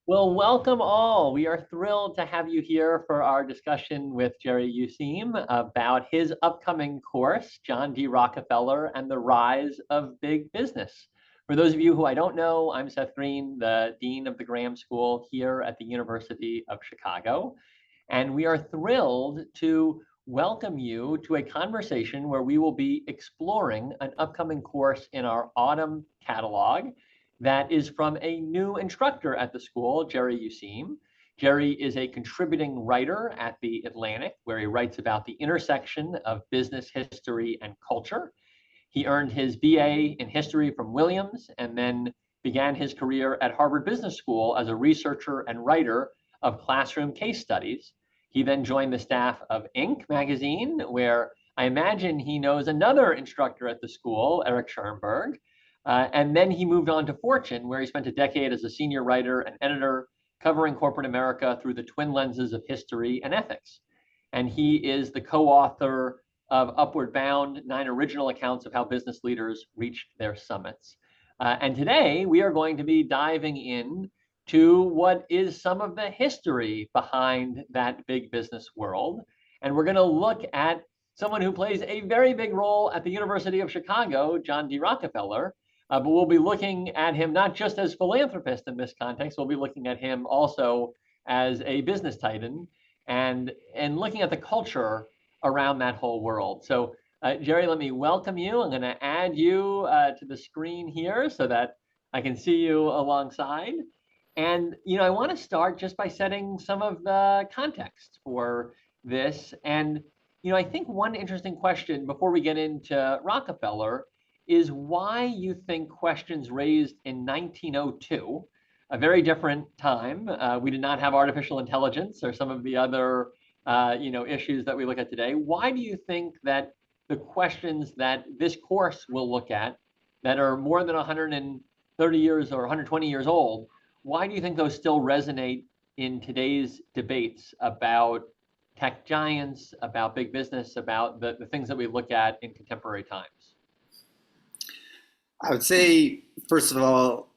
Well, welcome all. We are thrilled to have you here for our discussion with Jerry Useem about his upcoming course, John D. Rockefeller and the Rise of Big Business. For those of you who I don't know, I'm Seth Green, the Dean of the Graham School here at the University of Chicago. And we are thrilled to welcome you to a conversation where we will be exploring an upcoming course in our autumn catalog that is from a new instructor at the school, Jerry Useem. Jerry is a contributing writer at The Atlantic, where he writes about the intersection of business history and culture. He earned his BA in history from Williams and then began his career at Harvard Business School as a researcher and writer of classroom case studies. He then joined the staff of Inc. magazine, where I imagine he knows another instructor at the school, Eric Schoenberg. And then he moved on to Fortune, where he spent a decade as a senior writer and editor, covering corporate America through the twin lenses of history and ethics. And he is the co-author of Upward Bound, 9 original accounts of how business leaders reached their summits. And today we are going to be diving in to what is some of the history behind that big business world. And we're going to look at someone who plays a very big role at the University of Chicago, John D. Rockefeller. But we'll be looking at him not just as philanthropist in this context, we'll be looking at him also as a business titan and looking at the culture around that whole world. So Jerry, let me welcome you. I'm going to add you to the screen here so that I can see you alongside. And I want to start just by setting some of the context for this. And I think one interesting question before we get into Rockefeller is why you think questions raised in 1902, a very different time. We did not have artificial intelligence or some of the other issues that we look at today. Why do you think that the questions that this course will look at that are more than 130 years or 120 years old, why do you think those still resonate in today's debates about tech giants, about big business, about the things that we look at in contemporary times? I would say, first of all,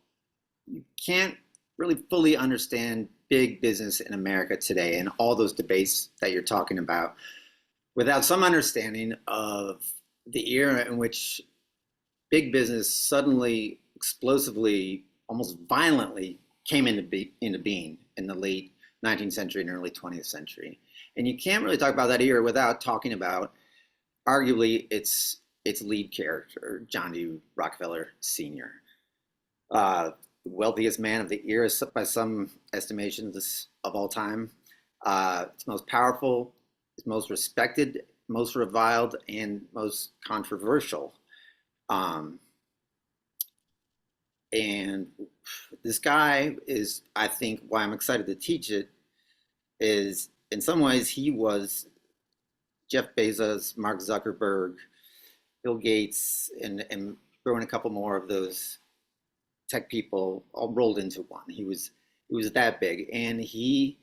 you can't really fully understand big business in America today and all those debates that you're talking about without some understanding of the era in which big business suddenly, explosively, almost violently came into being in the late 19th century and early 20th century. And you can't really talk about that era without talking about, arguably, its lead character, John D. Rockefeller Sr., the wealthiest man of the era by some estimations of all time. It's most powerful, it's most respected, most reviled, and most controversial. And this guy is, I think, why I'm excited to teach it is, in some ways, he was Jeff Bezos, Mark Zuckerberg, Bill Gates, and throwing a couple more of those tech people all rolled into one. He was that big, and his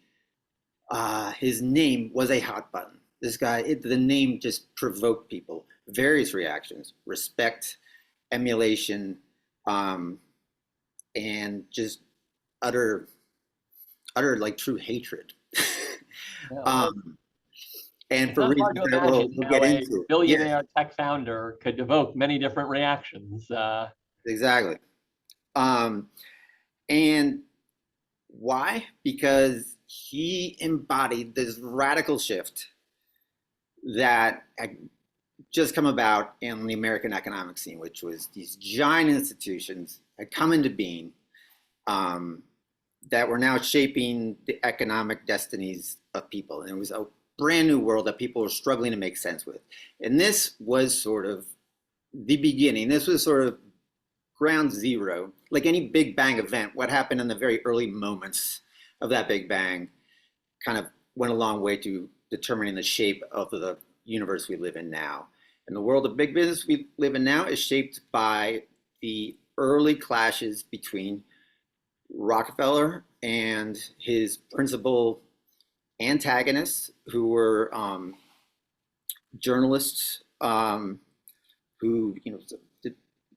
name was a hot button. This guy, the name just provoked people, various reactions, respect, emulation, and just utter like true hatred. Yeah. And It's for not hard reasons to that imagine we'll how get a into. billionaire tech founder could evoke many different reactions. Exactly. And why? Because he embodied this radical shift that had just come about in the American economic scene, which was these giant institutions had come into being that were now shaping the economic destinies of people. And it was a brand new world that people were struggling to make sense with. And this was sort of the beginning. This was sort of ground zero. Like any Big Bang event, what happened in the very early moments of that Big Bang kind of went a long way to determining the shape of the universe we live in now. And the world of big business we live in now is shaped by the early clashes between Rockefeller and his principal antagonists, who were journalists who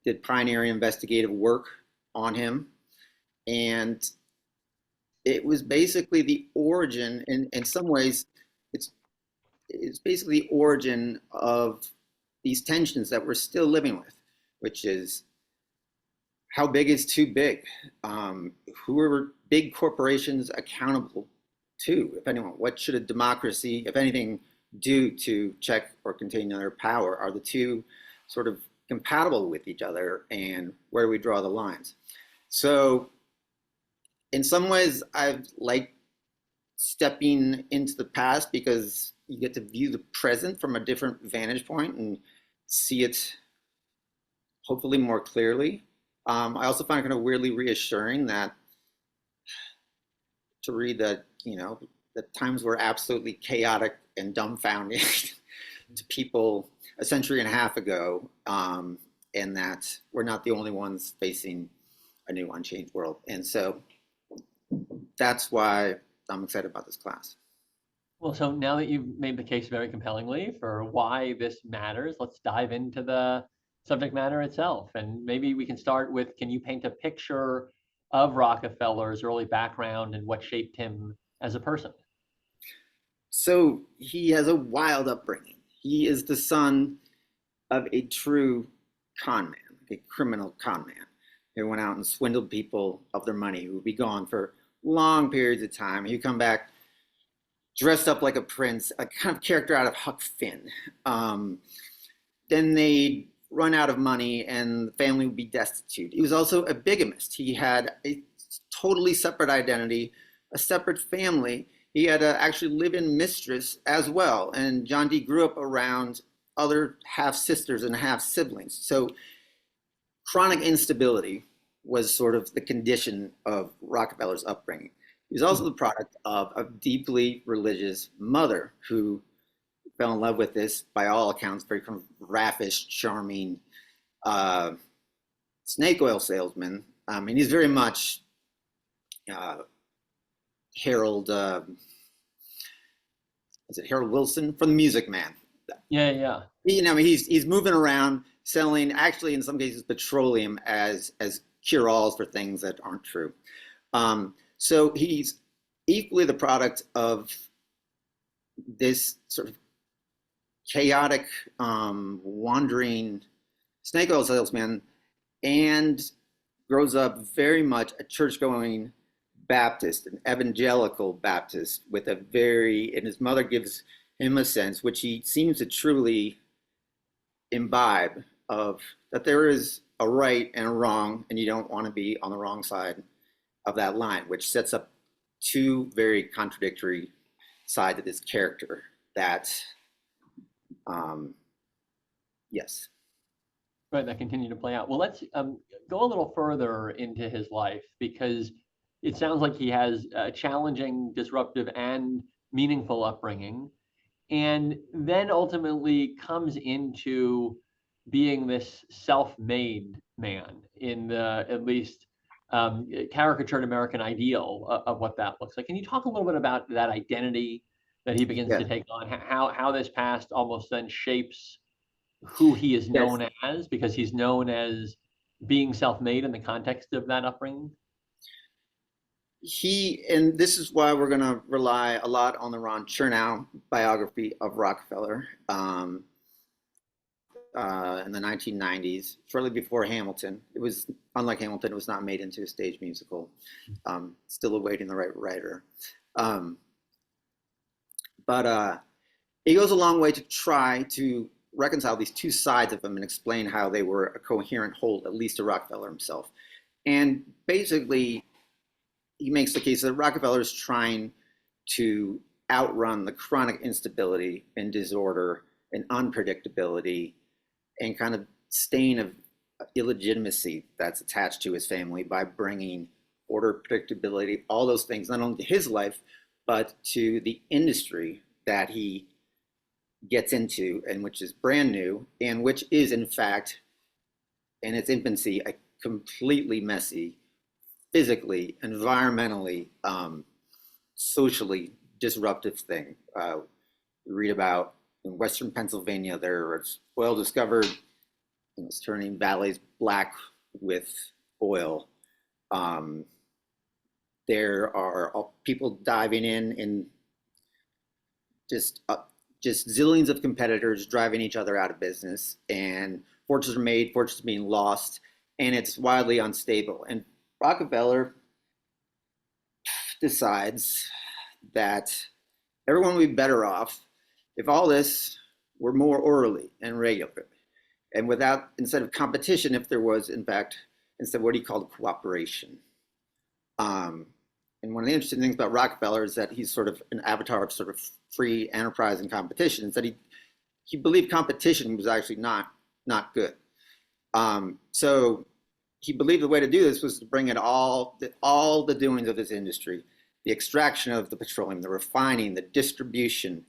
did pioneering investigative work on him, and it was basically the origin, in some ways, it's it's basically the origin of these tensions that we're still living with, which is how big is too big? Who are big corporations accountable to, if anyone? What should a democracy, if anything, do to check or contain their power? Are the two sort of compatible with each other, and where do we draw the lines? So, in some ways, I've liked stepping into the past because you get to view the present from a different vantage point and see it hopefully more clearly. I also find it kind of weirdly reassuring that to read that, that times were absolutely chaotic and dumbfounding to people a century and a half ago, and that we're not the only ones facing a new unchanged world. And so that's why I'm excited about this class. Well, so now that you've made the case very compellingly for why this matters, let's dive into the subject matter itself. And maybe we can start with, can you paint a picture of Rockefeller's early background and what shaped him as a person? So he has a wild upbringing. He is the son of a true con man, a criminal con man, who went out and swindled people of their money, who would be gone for long periods of time. He'd come back dressed up like a prince, a kind of character out of Huck Finn. Then they'd run out of money and the family would be destitute. He was also a bigamist. He had a totally separate identity, a separate family. He had a actually live-in mistress as well. And John D. grew up around other half-sisters and half-siblings. So chronic instability was sort of the condition of Rockefeller's upbringing. He was also the product of a deeply religious mother who fell in love with this, by all accounts, very kind of raffish, charming snake oil salesman. And he's very much Harold, is it Harold Wilson from The Music Man? Yeah, yeah. He's moving around selling, actually in some cases, petroleum as cure-alls for things that aren't true. So he's equally the product of this sort of chaotic, wandering snake oil salesman, and grows up very much a church-going Baptist, an evangelical Baptist, with and his mother gives him a sense, which he seems to truly imbibe, of that there is a right and a wrong, and you don't want to be on the wrong side of that line, which sets up two very contradictory sides of this character that, yes. Right, that continue to play out. Well, let's go a little further into his life, because it sounds like he has a challenging, disruptive, and meaningful upbringing, and then ultimately comes into being this self-made man in the, at least, caricatured American ideal of what that looks like. Can you talk a little bit about that identity that he begins to Yeah. take on, how this past almost then shapes who he is Yes. known as, because he's known as being self-made in the context of that upbringing? And this is why we're going to rely a lot on the Ron Chernow biography of Rockefeller, in the 1990s, shortly before Hamilton. It was, unlike Hamilton, it was not made into a stage musical. Still awaiting the right writer. But it goes a long way to try to reconcile these two sides of him and explain how they were a coherent whole, at least to Rockefeller himself. And basically, he makes the case that Rockefeller is trying to outrun the chronic instability and disorder and unpredictability and kind of stain of illegitimacy that's attached to his family by bringing order, predictability, all those things, not only to his life, but to the industry that he gets into, and which is brand new, and which is, in fact, in its infancy, a completely messy, physically, environmentally, socially disruptive thing. You read about in Western Pennsylvania, there was oil discovered, it's turning valleys black with oil. There are people diving in and just just zillions of competitors driving each other out of business, and fortunes are made, fortunes are being lost, and it's wildly unstable. And Rockefeller decides that everyone would be better off if all this were more orderly and regular, and without, instead of competition, if there was, in fact, instead what he called cooperation. Um, and one of the interesting things about Rockefeller is that he's sort of an avatar of sort of free enterprise and competition. Is that he believed competition was actually not good. So he believed the way to do this was to bring in all the doings of this industry, the extraction of the petroleum, the refining, the distribution,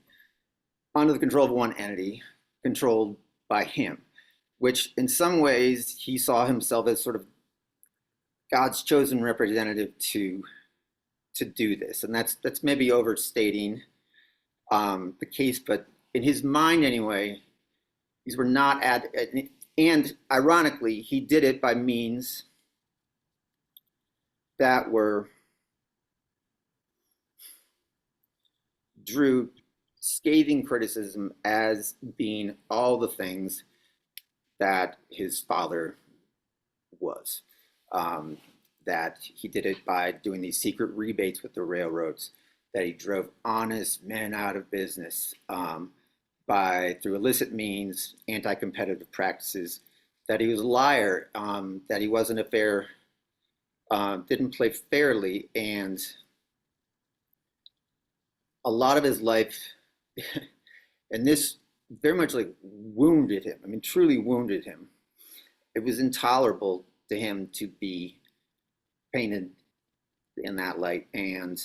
under the control of one entity, controlled by him, which in some ways he saw himself as sort of God's chosen representative to do this. And that's maybe overstating the case, but in his mind anyway, these were not and ironically, he did it by means that were drew scathing criticism as being all the things that his father was. That he did it by doing these secret rebates with the railroads, that he drove honest men out of business by, through illicit means, anti-competitive practices, that he was a liar, that he wasn't a fair, didn't play fairly, and a lot of his life, and this very much like wounded him. I mean, truly wounded him. It was intolerable to him to be painted in that light, and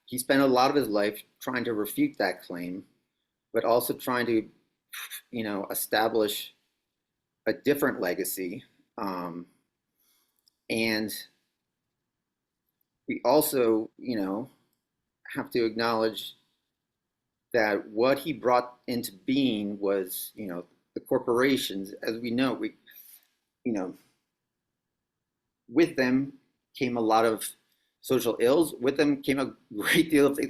he spent a lot of his life trying to refute that claim, but also trying to, establish a different legacy. And we also, have to acknowledge that what he brought into being was, the corporations, as we know, you know, with them came a lot of social ills. With them came a great deal of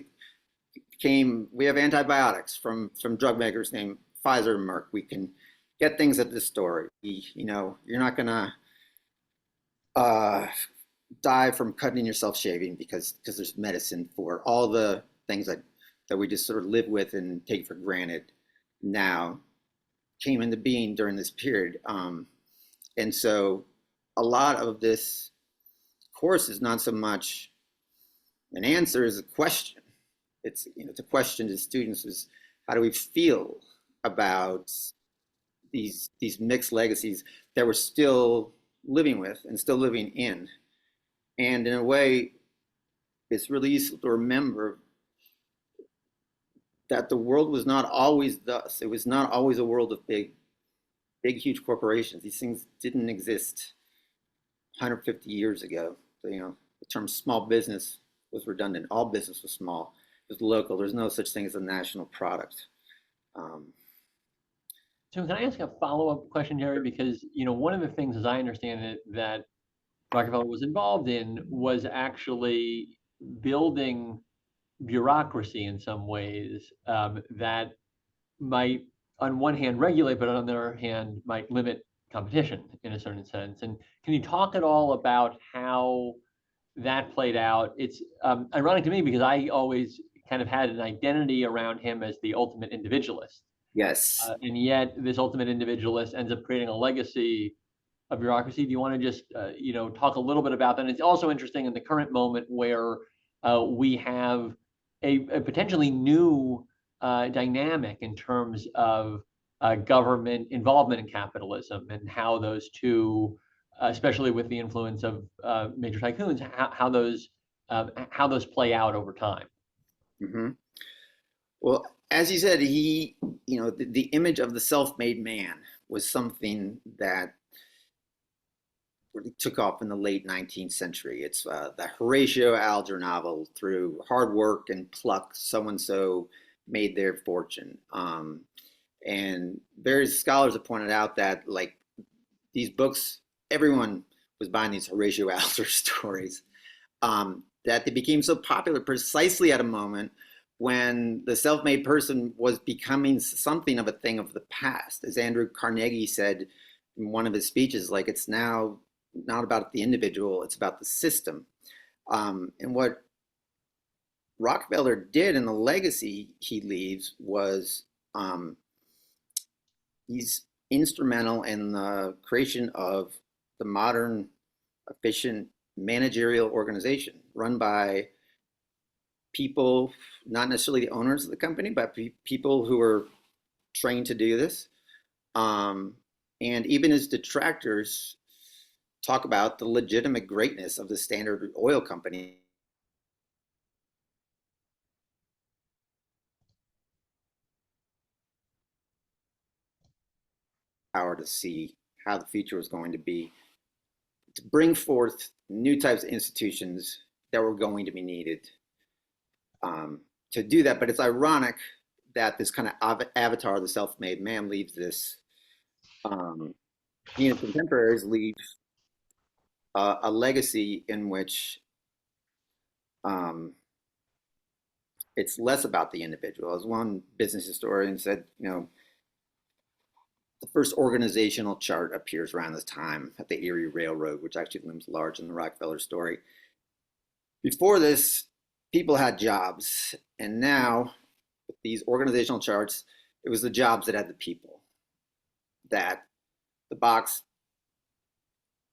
we have antibiotics from drug makers named Pfizer and Merck. We can get things at the store. You're not gonna uh, die from cutting yourself shaving because there's medicine for all the things that we just sort of live with and take for granted now came into being during this period. And so a lot of this course is not so much an answer as a question. It's a question to students is how do we feel about these mixed legacies that we're still living with and still living in. And in a way, it's really useful to remember that the world was not always thus. It was not always a world of big, huge corporations. These things didn't exist 150 years ago. So, the term small business was redundant. All business was small. It was local. There's no such thing as a national product. So can I ask a follow-up question, Jerry? Because, one of the things, as I understand it, that Rockefeller was involved in was actually building bureaucracy in some ways that might, on one hand, regulate, but on the other hand, might limit competition in a certain sense. And can you talk at all about how that played out? It's ironic to me because I always kind of had an identity around him as the ultimate individualist. Yes. And yet this ultimate individualist ends up creating a legacy of bureaucracy. Do you want to just, talk a little bit about that? And it's also interesting in the current moment where we have a potentially new dynamic in terms of government involvement in capitalism and how those two, especially with the influence of major tycoons, how those play out over time. Mm-hmm. Well, as you said, the image of the self-made man was something that really took off in the late 19th century. It's the Horatio Alger novel, through hard work and pluck, so-and-so made their fortune. And various scholars have pointed out that, like, these books, everyone was buying these Horatio Alger stories. that they became so popular precisely at a moment when the self-made person was becoming something of a thing of the past. As Andrew Carnegie said in one of his speeches, like, it's now not about the individual, it's about the system. And what Rockefeller did, and the legacy he leaves, was he's instrumental in the creation of the modern, efficient managerial organization run by people, not necessarily the owners of the company, but people who are trained to do this. And even his detractors talk about the legitimate greatness of the Standard Oil Company. Power to see how the future was going to be, to bring forth new types of institutions that were going to be needed to do that. But it's ironic that this kind of avatar of the self-made man leaves this. He and his contemporaries leave a legacy in which it's less about the individual. As one business historian said, the first organizational chart appears around this time at the Erie Railroad, which actually looms large in the Rockefeller story. Before this, people had jobs, and now with these organizational charts, it was the jobs that had the people. That the box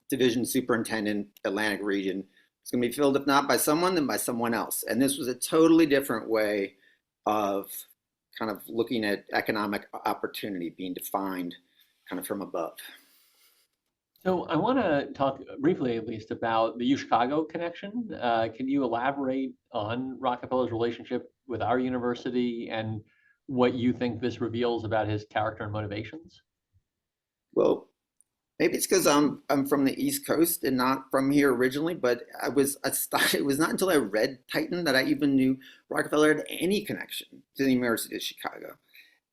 division superintendent, Atlantic region, is going to be filled, if not by someone, then by someone else. And this was a totally different way of kind of looking at economic opportunity being defined kind of from above. So I want to talk briefly, at least, about the U Chicago connection. Can you elaborate on Rockefeller's relationship with our university and what you think this reveals about his character and motivations? Well, maybe it's because I'm from the East Coast and not from here originally, but it was not until I read Titan that I even knew Rockefeller had any connection to the University of Chicago.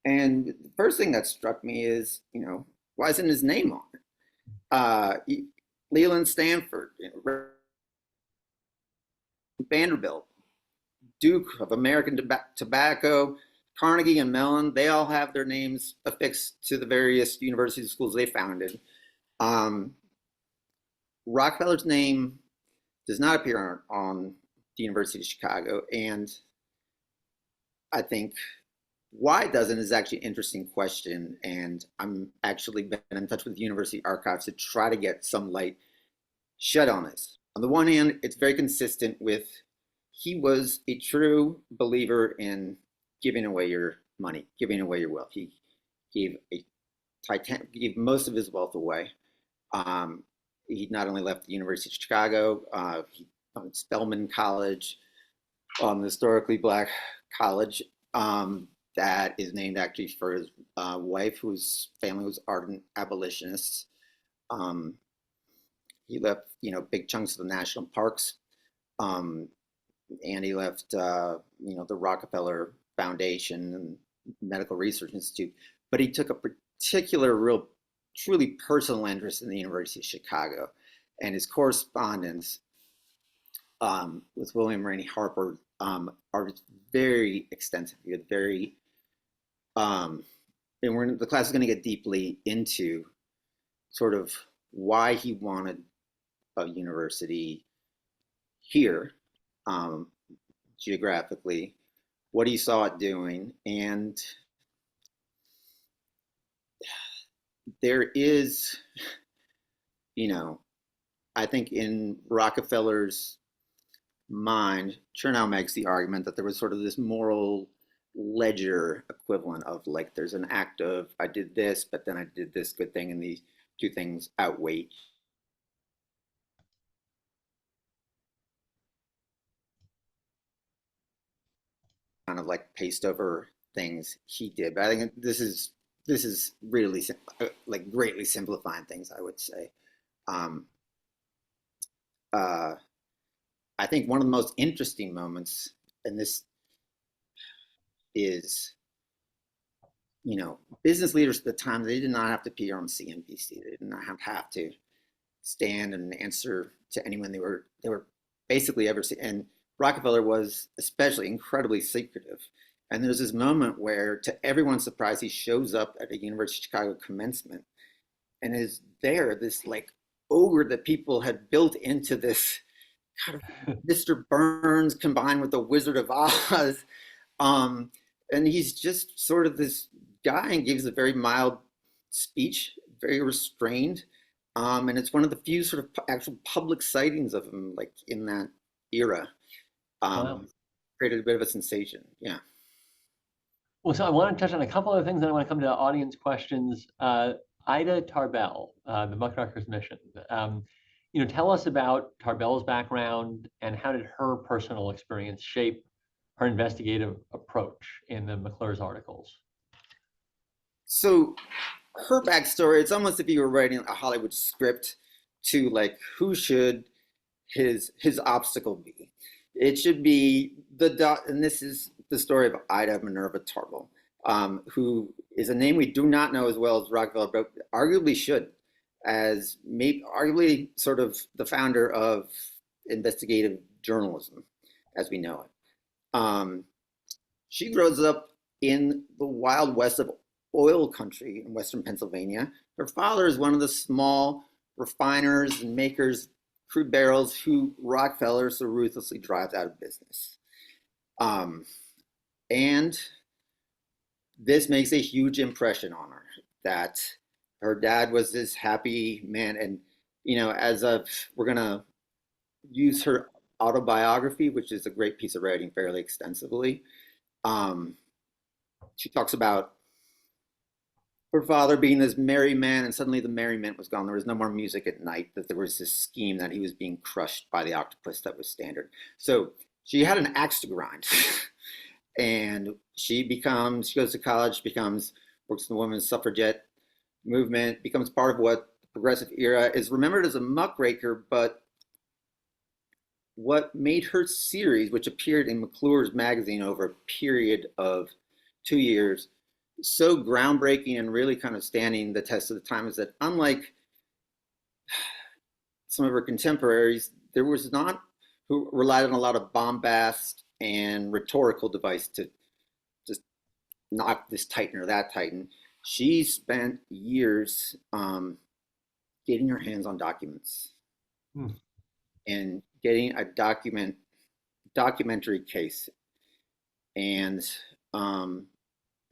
And the first thing that struck me is, why isn't his name on it? Leland Stanford, Vanderbilt, Duke of American Tobacco, Carnegie and Mellon, they all have their names affixed to the various universities and schools they founded. Rockefeller's name does not appear on the University of Chicago, and I think why it doesn't is actually an interesting question, and I'm actually been in touch with the university archives to try to get some light shed on this. On the one hand, it's very consistent with he was a true believer in giving away your money, giving away your wealth. He gave gave most of his wealth away. He not only left the University of Chicago, he founded Spelman College, historically black college. That is named actually for his wife, whose family was ardent abolitionists. He left, big chunks of the national parks, and he left, the Rockefeller Foundation and Medical Research Institute. But he took a particular, real, truly personal interest in the University of Chicago, and his correspondence with William Rainey Harper are very extensive. He had very and the class is going to get deeply into sort of why he wanted a university here, geographically, what he saw it doing, and there is, I think in Rockefeller's mind, Chernow makes the argument that there was sort of this moral ledger equivalent of, like, there's an act of I did this, but then I did this good thing, and these two things outweigh kind of like paste over things he did. But I think this is really like greatly simplifying things, I would say. Um, uh, I think one of the most interesting moments, and this is, business leaders at the time, they did not have to appear on CNBC. They did not have to stand and answer to anyone. They were basically ever seen. And Rockefeller was especially incredibly secretive. And there's this moment where, to everyone's surprise, he shows up at a University of Chicago commencement and is there, this like ogre that people had built into this kind of Mr. Burns combined with the Wizard of Oz. Um, and he's just sort of this guy and gives a very mild speech, very restrained. And it's one of the few sort of actual public sightings of him, like in that era. Wow. Um, Created a bit of a sensation. Yeah. Well, so I want to touch on a couple of things, then I want to come to audience questions. Ida Tarbell, the Muckraker's Mission. Tell us about Tarbell's background and how did her personal experience shape her investigative approach in the McClure's articles? So her backstory, it's almost if you were writing a Hollywood script to like who should his obstacle be. It should be and this is the story of Ida Minerva Tarbell, who is a name we do not know as well as Rockefeller, but arguably should, as maybe arguably sort of the founder of investigative journalism as we know it. She grows up in the wild west of oil country in western Pennsylvania. Her father is one of the small refiners and makers crude barrels who Rockefeller so ruthlessly drives out of business. And this makes a huge impression on her, that her dad was this happy man. And, as of, we're going to use her autobiography, which is a great piece of writing fairly extensively. She talks about her father being this merry man, and suddenly the merriment was gone. There was no more music at night, that there was this scheme that he was being crushed by the octopus that was standard. So she had an axe to grind. And she goes to college, works in the women's suffragette movement, becomes part of what the progressive era is remembered as a muckraker, but what made her series, which appeared in McClure's magazine over a period of 2 years, so groundbreaking and really kind of standing the test of the time, is that unlike some of her contemporaries, there was not who relied on a lot of bombast and rhetorical device to just knock this tighten or that tighten. She spent years getting her hands on documents and getting a documentary case. And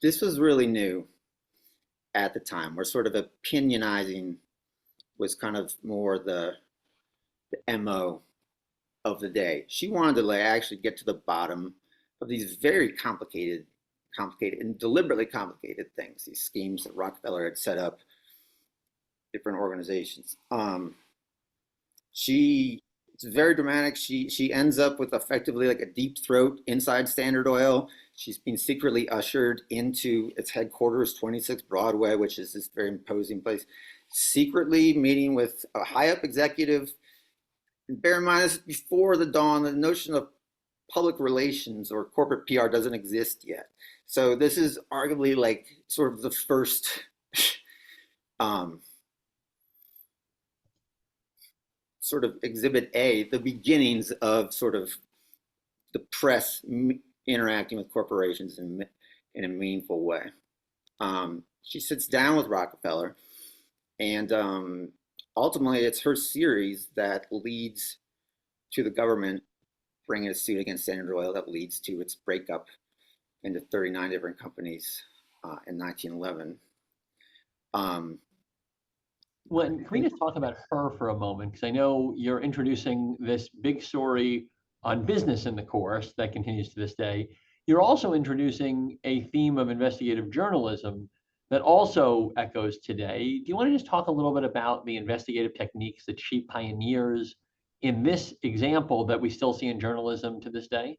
this was really new at the time, where sort of opinionizing was kind of more the MO of the day. She wanted to actually get to the bottom of these very complicated and deliberately complicated things, these schemes that Rockefeller had set up, different organizations. It's very dramatic. She ends up with effectively like a deep throat inside Standard Oil. She's been secretly ushered into its headquarters, 26 Broadway, which is this very imposing place, secretly meeting with a high up executive. And bear in mind, this is before the dawn. The notion of public relations or corporate PR doesn't exist yet. So this is arguably like sort of the first sort of exhibit A, the beginnings of sort of the press interacting with corporations in a meaningful way. She sits down with Rockefeller, and ultimately it's her series that leads to the government bringing a suit against Standard Oil that leads to its breakup into 39 different companies in 1911. Can we just talk about her for a moment? Because I know you're introducing this big story on business in the course that continues to this day. You're also introducing a theme of investigative journalism that also echoes today. Do you want to just talk a little bit about the investigative techniques that she pioneers in this example that we still see in journalism to this day?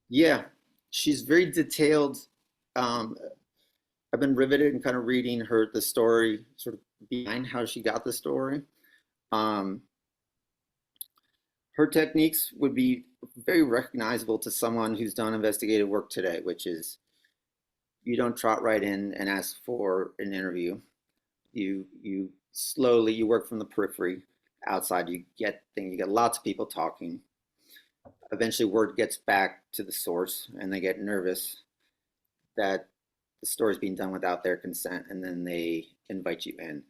Yeah, she's very detailed. I've been riveted and kind of reading the story sort of behind how she got the story. Her techniques would be very recognizable to someone who's done investigative work today, which is you don't trot right in and ask for an interview. You slowly, you work from the periphery outside. You get lots of people talking. eventually word gets back to the source and they get nervous that the story is being done without their consent, and then they invite you in.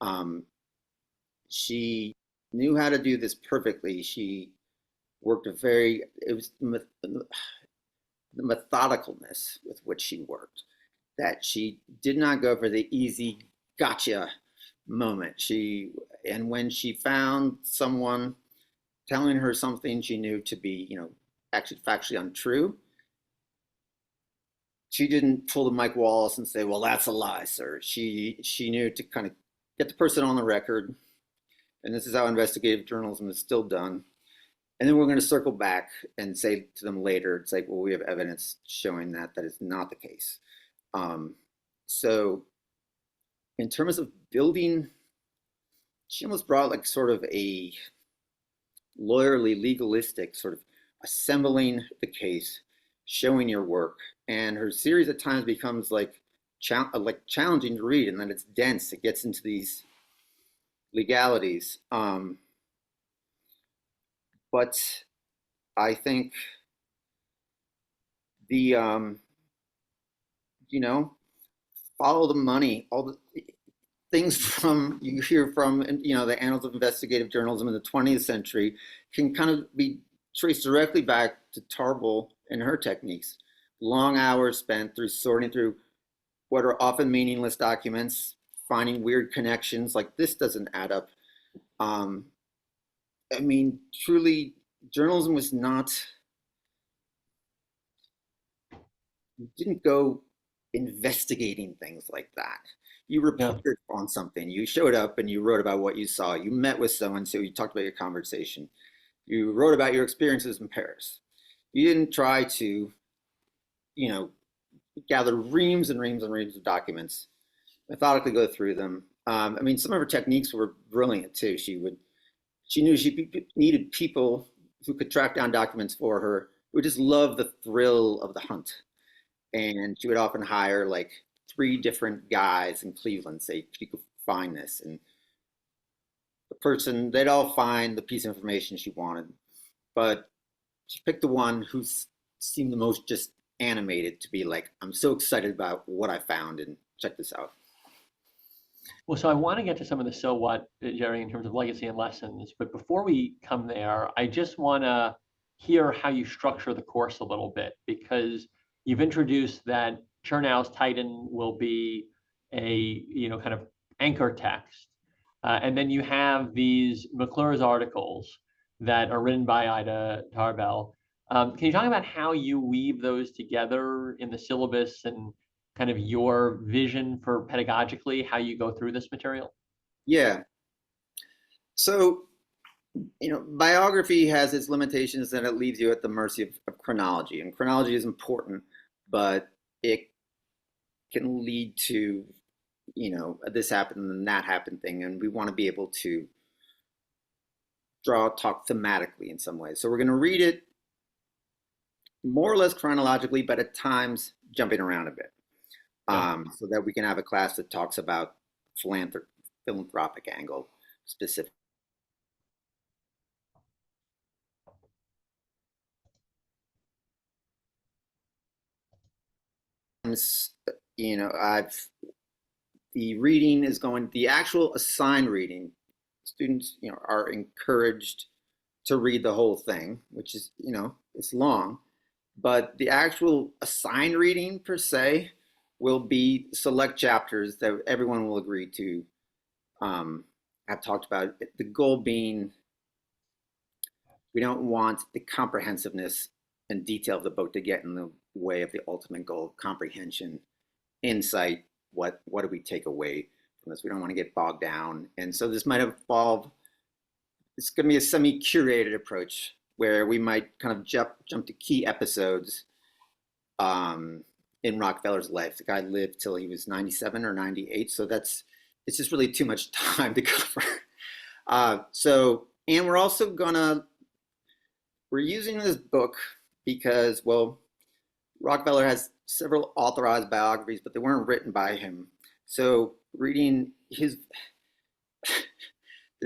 Um, she knew how to do this perfectly. She worked a very, it was the methodicalness with which she worked, that she did not go for the easy gotcha moment. And when she found someone telling her something she knew to be, actually factually untrue, she didn't pull the Mike Wallace and say, "Well, that's a lie, sir." She knew to kind of get the person on the record, and this is how investigative journalism is still done. And then we're going to circle back and say to them later, it's like, well, we have evidence showing that that is not the case. Um, so, in terms of building, she almost brought like sort of a lawyerly, legalistic sort of assembling the case, showing your work, and her series at times becomes like challenging to read, and then it's dense. It gets into these legalities, but I think the you know follow the money, all the things from you hear from the annals of investigative journalism in the 20th century can kind of be traced directly back to Tarbell and her techniques. Long hours spent through sorting through what are often meaningless documents, finding weird connections like this doesn't add up. um, I mean, truly, journalism was not, you didn't go investigating things like that. You Yeah. reported on something. You showed up and you wrote about what you saw. You met with someone, so you talked about your conversation. You wrote about your experiences in Paris. You didn't try to, you know, gather reams and reams and reams of documents, methodically go through them. I mean, some of her techniques were brilliant too. She knew she needed people who could track down documents for her, who just loved the thrill of the hunt. And she would often hire like 3 different guys in Cleveland, say, you could find this. And they'd all find the piece of information she wanted. But she picked the one who seemed the most just animated to be like, I'm so excited about what I found, and check this out. Well, so I want to get to some of the so what, Jerry, in terms of legacy and lessons. But before we come there, I just want to hear how you structure the course a little bit, because you've introduced that Chernow's Titan will be a kind of anchor text, and then you have these McClure's articles that are written by Ida Tarbell. Can you talk about how you weave those together in the syllabus and kind of your vision for pedagogically how you go through this material? Yeah. So, biography has its limitations, and it leaves you at the mercy of chronology. And chronology is important, but it can lead to, this happened and that happened thing. And we want to be able to talk thematically in some ways. So we're going to read it more or less chronologically, but at times jumping around a bit, so that we can have a class that talks about philanthropic angle specifically. I've the actual assigned reading. Students, are encouraged to read the whole thing, which is, it's long, but the actual assigned reading per se will be select chapters that everyone will agree to have talked about. The goal being, we don't want the comprehensiveness and detail of the book to get in the way of the ultimate goal: comprehension, insight. What do we take away from this? We don't want to get bogged down. And so this might evolve. It's going to be a semi-curated approach where we might kind of jump to key episodes in Rockefeller's life. The guy lived till he was 97 or 98, so it's just really too much time to cover. And we're using this book because, well, Rockefeller has several authorized biographies, but they weren't written by him. So reading this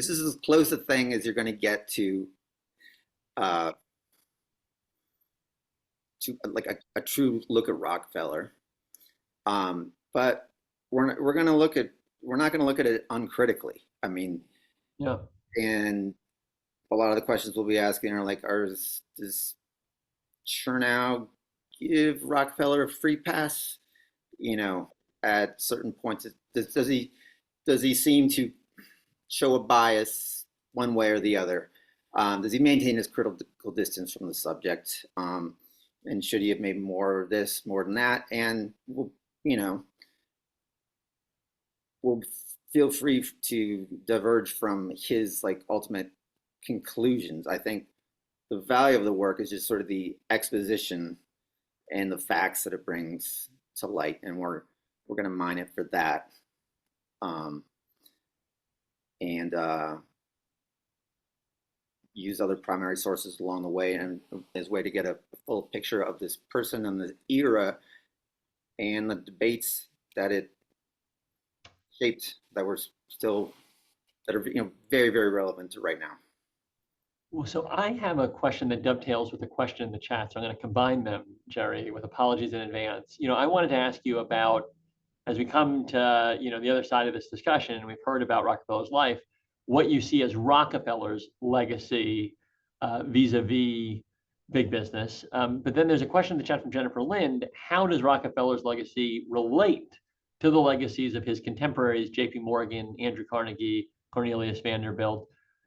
is as close a thing as you're going to get to like a true look at Rockefeller. But we're not going to look at it uncritically. I mean, Yeah. and a lot of the questions we'll be asking are like, does Chernow give Rockefeller a free pass? You know, at certain points, does he seem to show a bias one way or the other? Does he maintain his critical distance from the subject? And should he have made more of this, more than that? And you know, will feel free to diverge from his like ultimate conclusions. I think the value of the work is just sort of the exposition and the facts that it brings to light, and we're going to mine it for that, um, and use other primary sources along the way, and as a way to get a full picture of this person and the era and the debates that it shaped that were still that are very very relevant to right now. Well, so I have a question that dovetails with a question in the chat, so I'm going to combine them, Jerry, with apologies in advance. I wanted to ask you about, as we come to the other side of this discussion, and we've heard about Rockefeller's life, what you see as Rockefeller's legacy vis-a-vis big business. But then there's a question in the chat from Jennifer Lind: how does Rockefeller's legacy relate to the legacies of his contemporaries, J.P. Morgan, Andrew Carnegie, Cornelius Vanderbilt?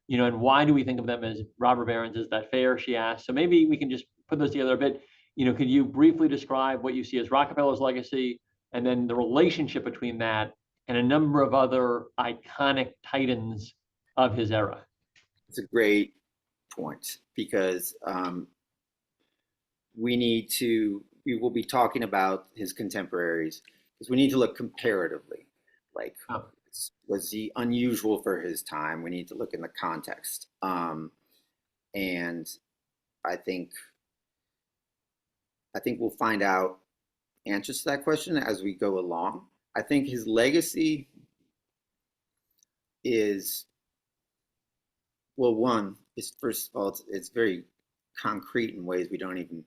And why do we think of them as robber barons? Is that fair? She asked. So maybe we can just put those together a bit. Could you briefly describe what you see as Rockefeller's legacy, and then the relationship between that and a number of other iconic titans of his era? It's a great point, because we will be talking about his contemporaries, because we need to look comparatively. Like, Oh. was he unusual for his time? We need to look in the context. And I think we'll find out answers to that question as we go along. I think his legacy is, well, one is, first of all, it's very concrete in ways we don't even.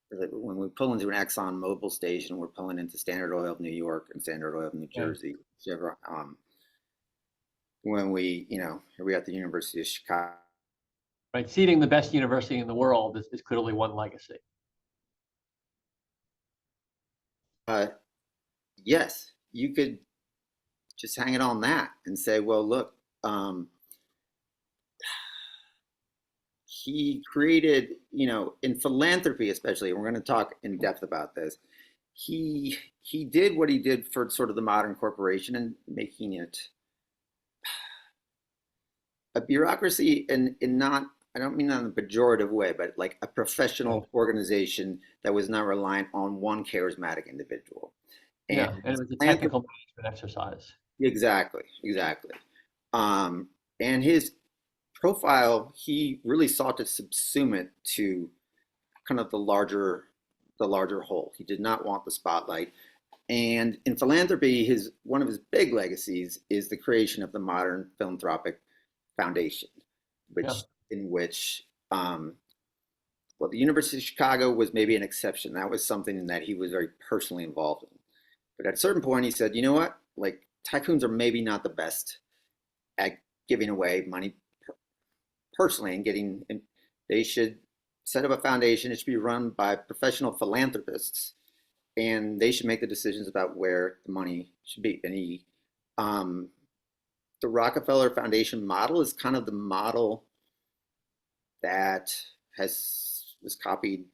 When we pull into an Exxon Mobil station, we're pulling into Standard Oil of New York and Standard Oil of New Jersey. When we, here we at the University of Chicago. Right, seating the best university in the world is clearly one legacy. Yes, you could just hang it on that and say, well, look, he created, in philanthropy especially, and we're going to talk in depth about this, he did what he did for sort of the modern corporation, and making it a bureaucracy, and not, I don't mean that in a pejorative way, but like a professional organization that was not reliant on one charismatic individual. Yeah, and it was a technical management exercise. Exactly. And his profile, he really sought to subsume it to kind of the larger whole. He did not want the spotlight. And in philanthropy, one of his big legacies is the creation of the modern philanthropic foundation, in which well, the University of Chicago was maybe an exception. That was something that he was very personally involved in. But at a certain point, he said, you know what? Like, tycoons are maybe not the best at giving away money personally, and they should set up a foundation. It should be run by professional philanthropists, and they should make the decisions about where the money should be. And the Rockefeller Foundation model is kind of the model that was copied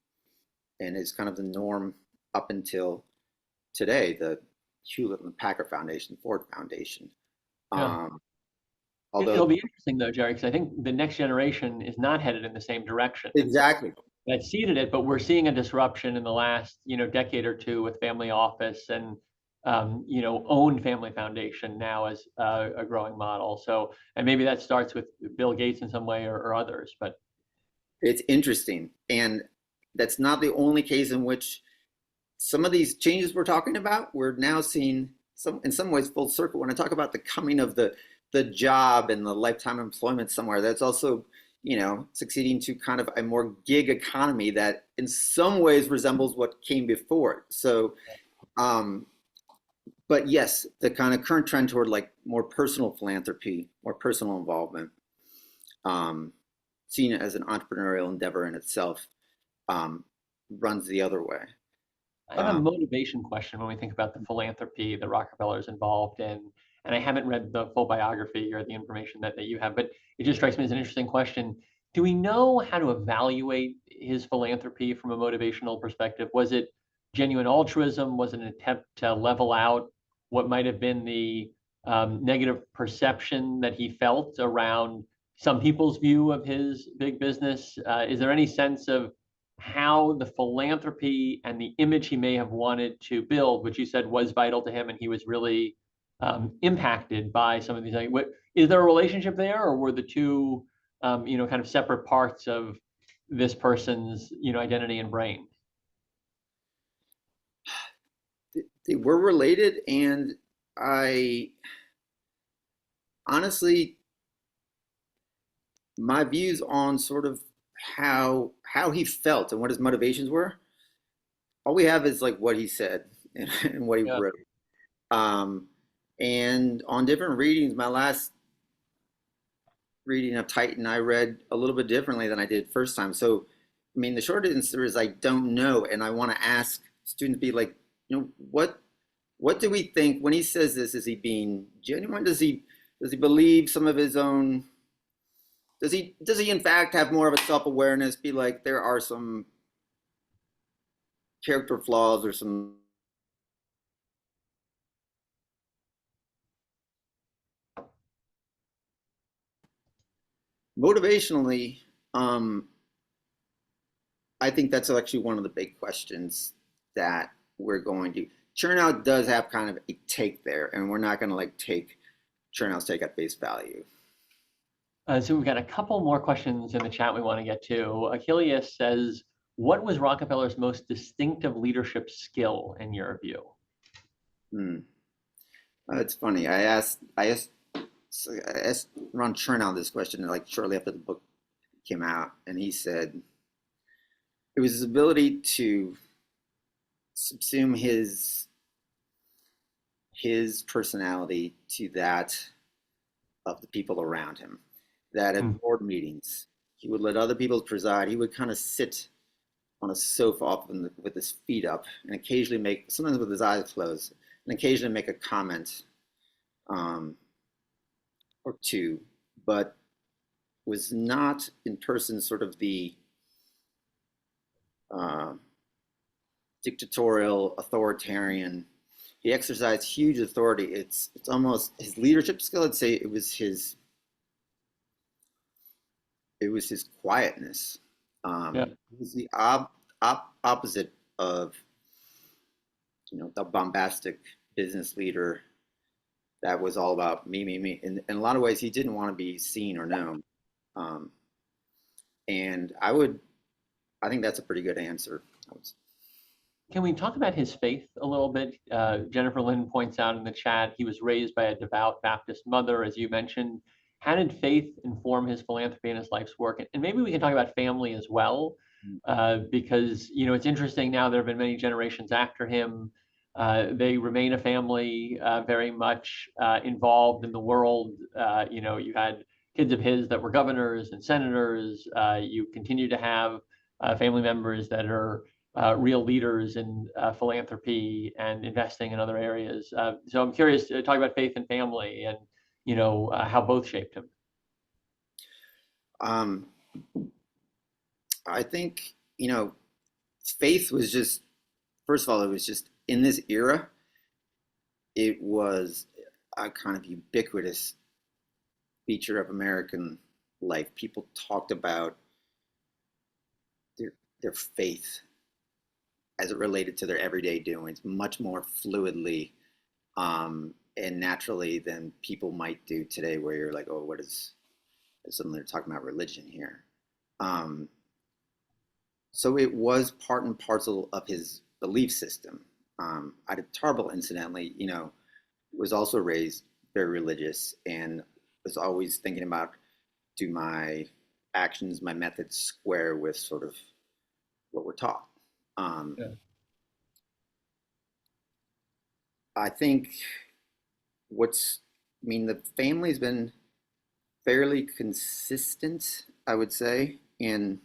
and is kind of the norm up until today. The Hewlett and Packard Foundation, Ford Foundation. Yeah. It'll be interesting though, Jerry, because I think the next generation is not headed in the same direction. Exactly. That seeded it, but we're seeing a disruption in the last decade or two with family office and own family foundation now as a growing model. So, and maybe that starts with Bill Gates in some way, or others. But it's interesting, and that's not the only case in which some of these changes we're talking about, we're now seeing in some ways full circle. When I talk about the coming of the job and the lifetime employment somewhere, that's also succeeding to kind of a more gig economy that in some ways resembles what came before it. So, um, but yes, the kind of current trend toward like more personal philanthropy, more personal involvement, um, seen as an entrepreneurial endeavor in itself, um, runs the other way. I have a Um, motivation question when we think about the philanthropy that Rockefeller is involved in. And I haven't read the full biography or the information that you have, but it just strikes me as an interesting question. Do we know how to evaluate his philanthropy from a motivational perspective? Was it genuine altruism? Was it an attempt to level out what might have been the negative perception that he felt around some people's view of his big business? Is there any sense of how the philanthropy and the image he may have wanted to build, which you said was vital to him, and he was really impacted by some of these things? Is there a relationship there, or were the two, kind of separate parts of this person's, identity and brain? they were related, and I honestly, my views on sort of how he felt and what his motivations were, all we have is like what he said and what he Yeah. wrote. Um, and on different readings, my last reading of Titan, I read a little bit differently than I did first time. So, I mean, the short answer is I don't know, and I want to ask students, be like, what do we think when he says this? Is he being genuine? Does he believe some of his own? Does he in fact have more of a self awareness? Be like, there are some character flaws or some motivationally. um I think that's actually one of the big questions that we're going to. Chernow does have kind of a take there, and we're not going to like take Chernow's take at face value. So we've got a couple more questions in the chat we want to get to. Achilles says, "What was Rockefeller's most distinctive leadership skill in your view?" Hmm. It's funny. I asked Ron Chernow this question like shortly after the book came out, and he said it was his ability to subsume his personality to that of the people around him. That Hmm. at board meetings, he would let other people preside. He would kind of sit on a sofa often with his feet up and occasionally make, sometimes with his eyes closed, and occasionally make a comment um, or two, but was not in person sort of the uh, dictatorial, authoritarian. He exercised huge authority. It's almost his leadership skill. I'd say it was his quietness. Yeah. It was the opposite of the bombastic business leader that was all about me, me, me. In a lot of ways, he didn't want to be seen or known. Um, and I think that's a pretty good answer. Can we talk about his faith a little bit? Jennifer Lynn points out in the chat he was raised by a devout Baptist mother, as you mentioned. How did faith inform his philanthropy and his life's work? And maybe we can talk about family as well, because it's interesting now. There have been many generations after him. They remain a family, very much involved in the world. You had kids of his that were governors and senators. You continue to have family members that are real leaders in philanthropy and investing in other areas. So I'm curious to talk about faith and family and how both shaped him. Um, I think faith was just, first of all, it was just in this era. It was a kind of ubiquitous feature of American life. People talked about their their faith as it related to their everyday doings much more fluidly and naturally than people might do today, where you're like, oh, what is suddenly they're talking about religion here. Um, so it was part and parcel of his belief system. Tarbell, incidentally, was also raised very religious and was always thinking about, do my actions, my methods square with sort of what we're taught. Um, Yeah. I think I mean, the family's been fairly consistent, I would say, in,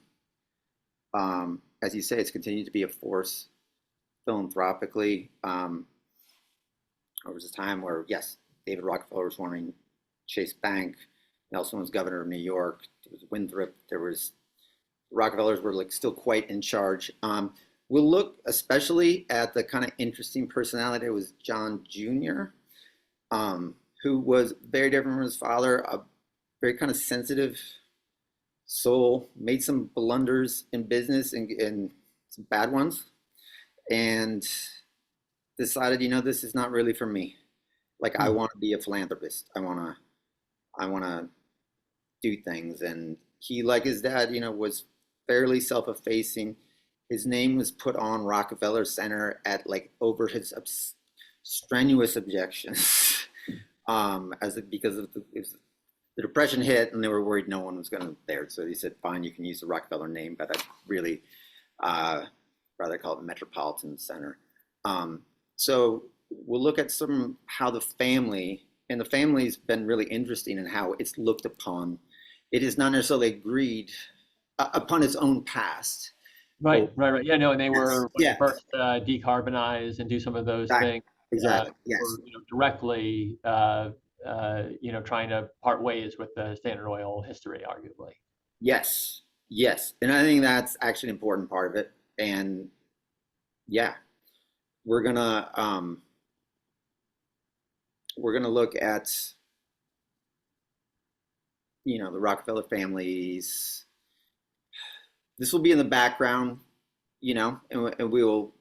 as you say, it's continued to be a force philanthropically. There was a time where, yes, David Rockefeller was running Chase Bank. Nelson was governor of New York. There was Winthrop. There was Rockefellers were like still quite in charge. We'll look especially at the kind of interesting personality. It was John Jr., who was very different from his father, a very kind of sensitive soul, made some blunders in business and some bad ones, and decided, this is not really for me. Like I Hmm. want to be a philanthropist. I want to do things. And he, like his dad, was fairly self-effacing. His name was put on Rockefeller Center at like over his strenuous objections, because of the depression hit, and they were worried no one was going to there. So he said, "Fine, you can use the Rockefeller name, but I'd really rather call it Metropolitan Center." So we'll look at some how the family's been really interesting in how it's looked upon. It is not necessarily agreed upon its own past. Oh, Right, right, right. Yeah, no, and they yes, were when they yeah, first decarbonize and do some of those exactly, things, exactly, were yes, directly trying to part ways with the Standard Oil history, arguably. yes, yes, and I think that's actually an important part of it. And yeah, we're gonna um, we're gonna look at the Rockefeller families. This will be in the background, and we will,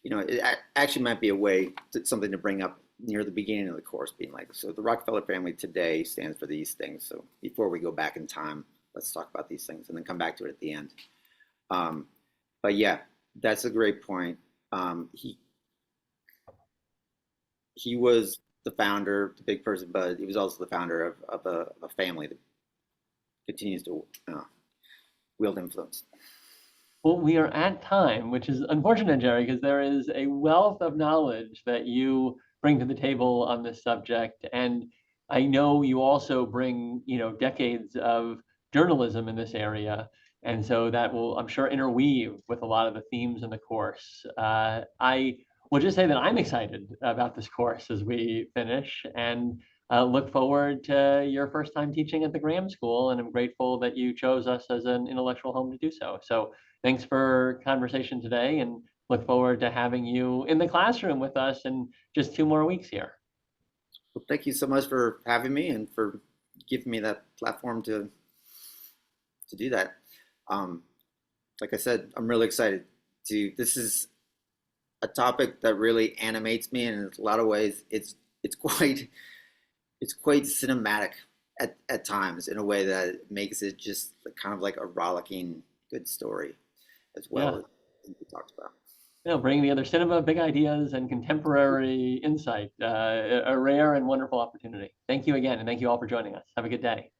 it actually might be a way something to bring up near the beginning of the course, being like, so the Rockefeller family today stands for these things. So before we go back in time, let's talk about these things and then come back to it at the end. Um, but yeah, that's a great point. He was the founder, the big person, but he was also the founder of a family that continues to wield influence. Well, we are at time, which is unfortunate, Jerry, because there is a wealth of knowledge that you bring to the table on this subject. And I know you also bring, decades of journalism in this area. And so that will, I'm sure, interweave with a lot of the themes in the course. I will just say that I'm excited about this course as we finish and look forward to your first time teaching at the Graham School. And I'm grateful that you chose us as an intellectual home to do so. So thanks for conversation today and look forward to having you in the classroom with us in just 2 more weeks here. Well, thank you so much for having me and for giving me that platform to do that. Um, like I said, I'm really excited to. This is a topic that really animates me, and in a lot of ways, it's quite it's quite cinematic at times in a way that makes it just kind of like a rollicking good story, as well Yeah, as we talked about. bringing together cinema, big ideas, and contemporary insight, a rare and wonderful opportunity. Thank you again, and thank you all for joining us. Have a good day.